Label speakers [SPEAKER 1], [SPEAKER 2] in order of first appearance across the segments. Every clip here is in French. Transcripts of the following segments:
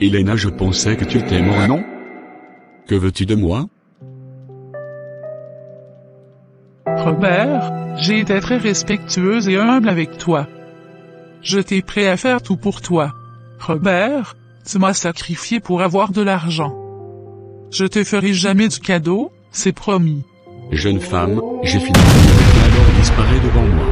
[SPEAKER 1] Elena, je pensais que tu étais mort, non? Que veux-tu de moi?
[SPEAKER 2] Robert, j'ai été très respectueuse et humble avec toi. Je t'ai prêt à faire tout pour toi. Robert, tu m'as sacrifié pour avoir de l'argent. Je te ferai jamais du cadeau, c'est promis.
[SPEAKER 1] Jeune femme, j'ai fini avec toi, alors disparais devant moi.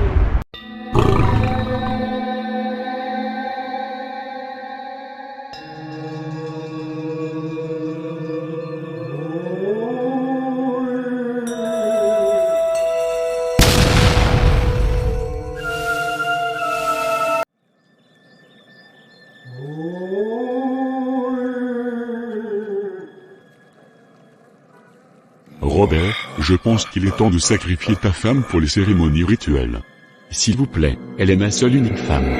[SPEAKER 3] Robert, je pense qu'il est temps de sacrifier ta femme pour les cérémonies rituelles.
[SPEAKER 1] S'il vous plaît, elle est ma seule unique femme.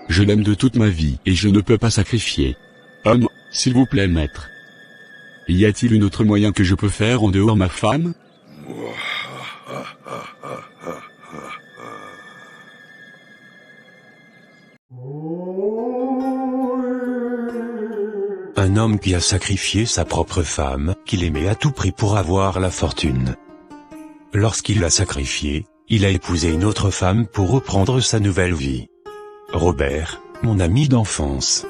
[SPEAKER 1] Je l'aime de toute ma vie et je ne peux pas sacrifier. Homme, s'il vous plaît maître. Y a-t-il un autre moyen que je peux faire en dehors ma femme?
[SPEAKER 4] Un homme qui a sacrifié sa propre femme, qu'il aimait à tout prix pour avoir la fortune. Lorsqu'il l'a sacrifiée, il a épousé une autre femme pour reprendre sa nouvelle vie. Robert, mon ami d'enfance.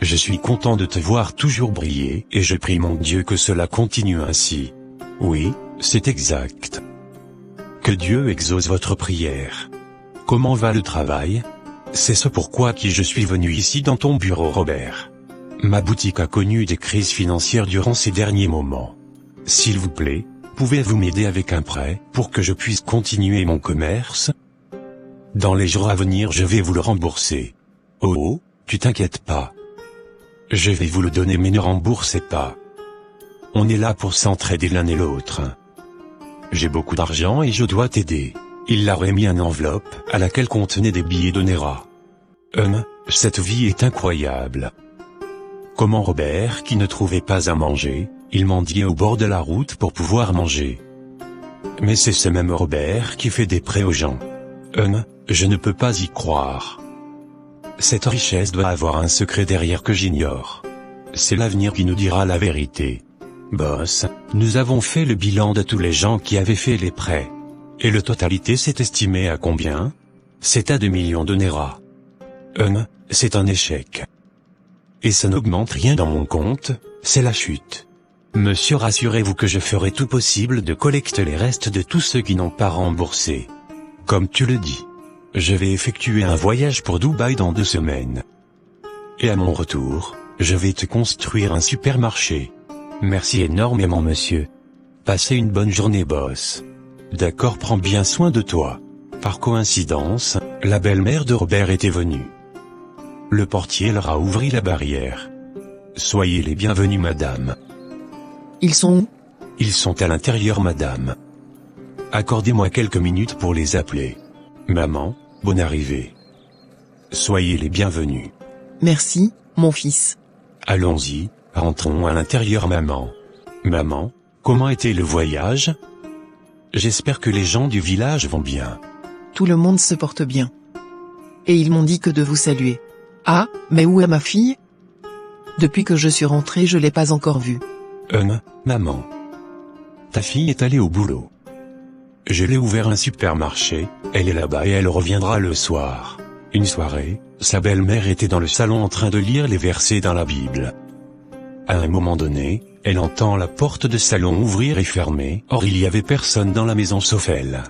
[SPEAKER 4] Je suis content de te voir toujours briller et je prie mon Dieu que cela continue ainsi. Oui, c'est exact. Que Dieu exauce votre prière. Comment va le travail? C'est ce pourquoi je suis venu ici dans ton bureau, Robert. Ma boutique a connu des crises financières durant ces derniers moments. S'il vous plaît, pouvez-vous m'aider avec un prêt pour que je puisse continuer mon commerce? Dans les jours à venir, je vais vous le rembourser. Oh, tu t'inquiètes pas. Je vais vous le donner, mais ne remboursez pas. On est là pour s'entraider l'un et l'autre. J'ai beaucoup d'argent et je dois t'aider. Il a remis une enveloppe à laquelle contenait des billets d'Onera. Cette vie est incroyable. Comment Robert, qui ne trouvait pas à manger, il mendiait au bord de la route pour pouvoir manger. Mais c'est ce même Robert qui fait des prêts aux gens. Je ne peux pas y croire. Cette richesse doit avoir un secret derrière que j'ignore. C'est l'avenir qui nous dira la vérité. Boss, nous avons fait le bilan de tous les gens qui avaient fait les prêts. Et le totalité s'est estimé à combien? C'est à 2 millions d'Onera. C'est un échec. Et ça n'augmente rien dans mon compte, c'est la chute. Monsieur, rassurez-vous que je ferai tout possible de collecter les restes de tous ceux qui n'ont pas remboursé. Comme tu le dis. Je vais effectuer un voyage pour Dubaï dans 2 semaines. Et à mon retour, je vais te construire un supermarché. Merci énormément, monsieur. Passez une bonne journée, boss. D'accord, prends bien soin de toi. Par coïncidence, la belle-mère de Robert était venue. Le portier leur a ouvert la barrière. Soyez les bienvenus, madame.
[SPEAKER 5] Ils sont où?
[SPEAKER 4] Ils sont à l'intérieur, madame. Accordez-moi quelques minutes pour les appeler. Maman, bonne arrivée. Soyez les bienvenus.
[SPEAKER 5] Merci, mon fils.
[SPEAKER 4] Allons-y, rentrons à l'intérieur, maman. Maman, comment était le voyage? J'espère que les gens du village vont bien.
[SPEAKER 5] Tout le monde se porte bien. Et ils m'ont dit que de vous saluer. Ah, mais où est ma fille? Depuis que je suis rentré, je l'ai pas encore vue.
[SPEAKER 4] Maman. Ta fille est allée au boulot. Je l'ai ouvert un supermarché, elle est là-bas et elle reviendra le soir. Une soirée, sa belle-mère était dans le salon en train de lire les versets dans la Bible. À un moment donné, elle entend la porte de salon ouvrir et fermer, or il y avait personne dans la maison sauf elle.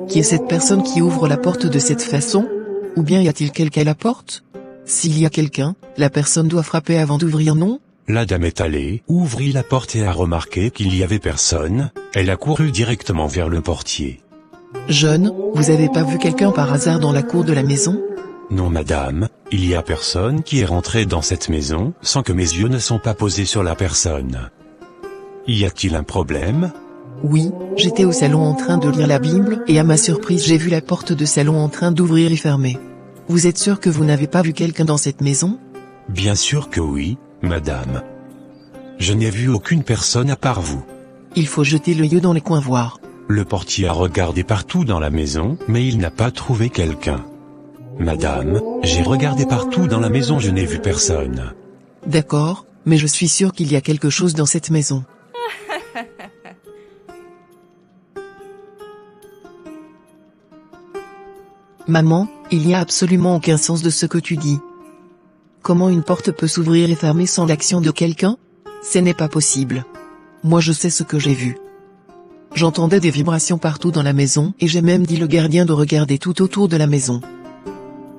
[SPEAKER 5] Qui est cette personne qui ouvre la porte de cette façon? Ou bien y a-t-il quelqu'un à la porte? S'il y a quelqu'un, la personne doit frapper avant d'ouvrir, non?
[SPEAKER 4] La dame est allée, ouvrit la porte et a remarqué qu'il y avait personne, elle a couru directement vers le portier.
[SPEAKER 5] Jeune, vous avez pas vu quelqu'un par hasard dans la cour de la maison?
[SPEAKER 4] Non madame, il y a personne qui est rentré dans cette maison sans que mes yeux ne sont pas posés sur la personne. Y a-t-il un problème?
[SPEAKER 5] Oui, j'étais au salon en train de lire la Bible et à ma surprise j'ai vu la porte de salon en train d'ouvrir et fermer. Vous êtes sûr que vous n'avez pas vu quelqu'un dans cette maison?
[SPEAKER 4] Bien sûr que oui, madame. Je n'ai vu aucune personne à part vous.
[SPEAKER 5] Il faut jeter l'œil dans les coins voir.
[SPEAKER 4] Le portier a regardé partout dans la maison, mais il n'a pas trouvé quelqu'un. Madame, j'ai regardé partout dans la maison, je n'ai vu personne.
[SPEAKER 5] D'accord, mais je suis sûr qu'il y a quelque chose dans cette maison. Maman, il n'y a absolument aucun sens de ce que tu dis. Comment une porte peut s'ouvrir et fermer sans l'action de quelqu'un? Ce n'est pas possible. Moi je sais ce que j'ai vu. J'entendais des vibrations partout dans la maison et j'ai même dit au gardien de regarder tout autour de la maison.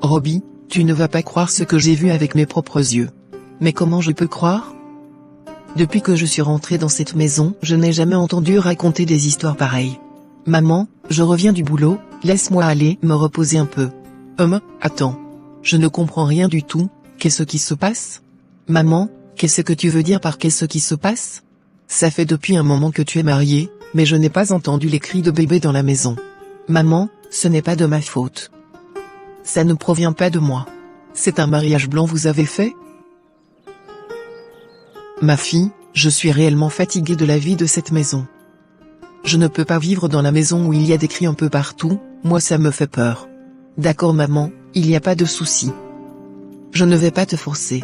[SPEAKER 5] Robbie, tu ne vas pas croire ce que j'ai vu avec mes propres yeux. Mais comment je peux croire? Depuis que je suis rentrée dans cette maison, je n'ai jamais entendu raconter des histoires pareilles. Maman, je reviens du boulot, laisse-moi aller me reposer un peu. Attends. Je ne comprends rien du tout, qu'est-ce qui se passe? Maman, qu'est-ce que tu veux dire par qu'est-ce qui se passe? Ça fait depuis un moment que tu es mariée, mais je n'ai pas entendu les cris de bébé dans la maison. Maman, ce n'est pas de ma faute. Ça ne provient pas de moi. C'est un mariage blanc vous avez fait? Ma fille, je suis réellement fatiguée de la vie de cette maison. Je ne peux pas vivre dans la maison où il y a des cris un peu partout, moi ça me fait peur. D'accord maman, il n'y a pas de souci. Je ne vais pas te forcer.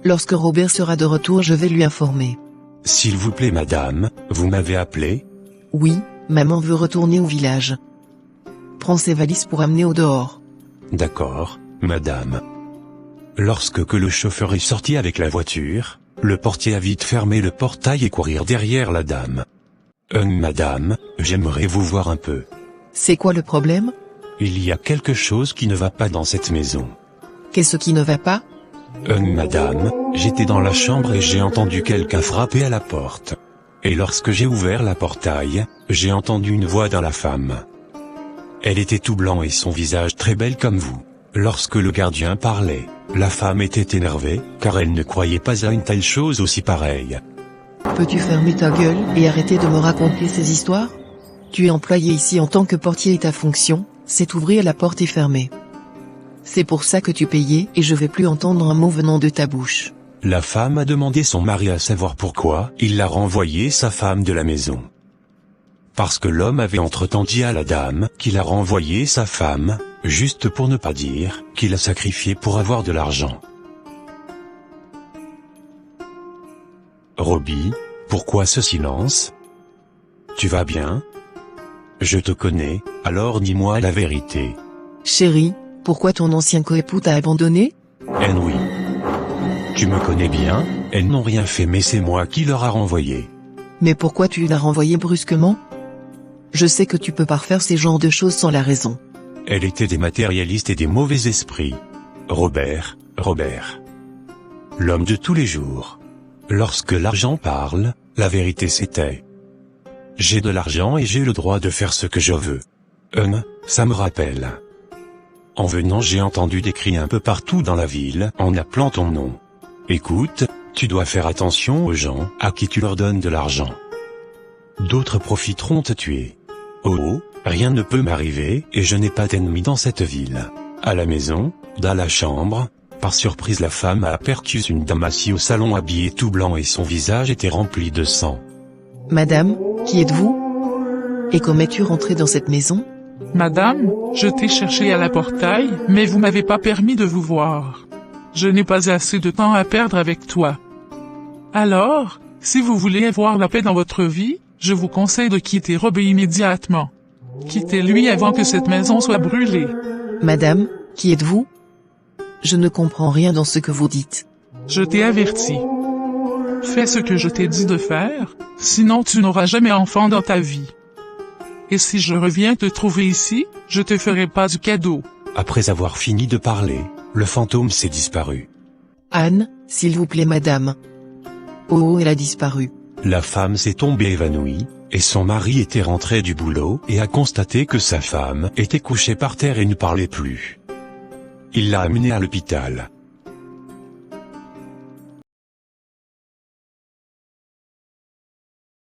[SPEAKER 5] Lorsque Robert sera de retour je vais lui informer.
[SPEAKER 4] S'il vous plaît madame, vous m'avez appelé?
[SPEAKER 5] Oui, maman veut retourner au village. Prends ses valises pour amener au dehors.
[SPEAKER 4] D'accord, madame. Lorsque le chauffeur est sorti avec la voiture, le portier a vite fermé le portail et courir derrière la dame. Madame, j'aimerais vous voir un peu.
[SPEAKER 5] C'est quoi le problème?
[SPEAKER 4] Il y a quelque chose qui ne va pas dans cette maison.
[SPEAKER 5] Qu'est-ce qui ne va pas?
[SPEAKER 4] Madame, j'étais dans la chambre et j'ai entendu quelqu'un frapper à la porte. Et lorsque j'ai ouvert la portail, j'ai entendu une voix dans la femme. Elle était tout blanc et son visage très belle comme vous. Lorsque le gardien parlait, la femme était énervée, car elle ne croyait pas à une telle chose aussi pareille.
[SPEAKER 5] Peux-tu fermer ta gueule et arrêter de me raconter ces histoires? Tu es employé ici en tant que portier et ta fonction, c'est ouvrir la porte et fermer. C'est pour ça que tu payais et je vais plus entendre un mot venant de ta bouche.
[SPEAKER 4] La femme a demandé son mari à savoir pourquoi il a renvoyé sa femme de la maison. Parce que l'homme avait entre-temps dit à la dame qu'il a renvoyé sa femme, juste pour ne pas dire qu'il a sacrifié pour avoir de l'argent. Robbie, pourquoi ce silence? Tu vas bien? Je te connais, alors dis-moi la vérité.
[SPEAKER 5] Chérie, pourquoi ton ancien coépoux t'a abandonné?
[SPEAKER 4] Oui. Tu me connais bien, elles n'ont rien fait mais c'est moi qui leur a renvoyé.
[SPEAKER 5] Mais pourquoi tu l'as renvoyé brusquement? Je sais que tu peux pas faire ces genres de choses sans la raison.
[SPEAKER 4] Elle était des matérialistes et des mauvais esprits. Robert. L'homme de tous les jours. Lorsque l'argent parle, la vérité s'éteint. J'ai de l'argent et j'ai le droit de faire ce que je veux. Ça me rappelle. En venant j'ai entendu des cris un peu partout dans la ville en appelant ton nom. Écoute, tu dois faire attention aux gens à qui tu leur donnes de l'argent. D'autres profiteront te tuer. Oh, rien ne peut m'arriver et je n'ai pas d'ennemis dans cette ville. À la maison, dans la chambre, par surprise la femme a aperçu une dame assise au salon habillée tout blanc et son visage était rempli de sang.
[SPEAKER 5] Madame, qui êtes-vous? Et comment es-tu rentrée dans cette maison?
[SPEAKER 2] Madame, je t'ai cherché à la portail, mais vous m'avez pas permis de vous voir. Je n'ai pas assez de temps à perdre avec toi. Alors, si vous voulez avoir la paix dans votre vie, je vous conseille de quitter Robbie immédiatement. Quittez-lui avant que cette maison soit brûlée.
[SPEAKER 5] Madame, qui êtes-vous? Je ne comprends rien dans ce que vous dites.
[SPEAKER 2] Je t'ai averti. Fais ce que je t'ai dit de faire, sinon tu n'auras jamais enfant dans ta vie. Et si je reviens te trouver ici, je te ferai pas du cadeau.
[SPEAKER 4] Après avoir fini de parler, le fantôme s'est disparu.
[SPEAKER 5] Anne, s'il vous plaît madame. Oh, elle a disparu.
[SPEAKER 4] La femme s'est tombée évanouie, et son mari était rentré du boulot et a constaté que sa femme était couchée par terre et ne parlait plus. Il l'a amenée à l'hôpital.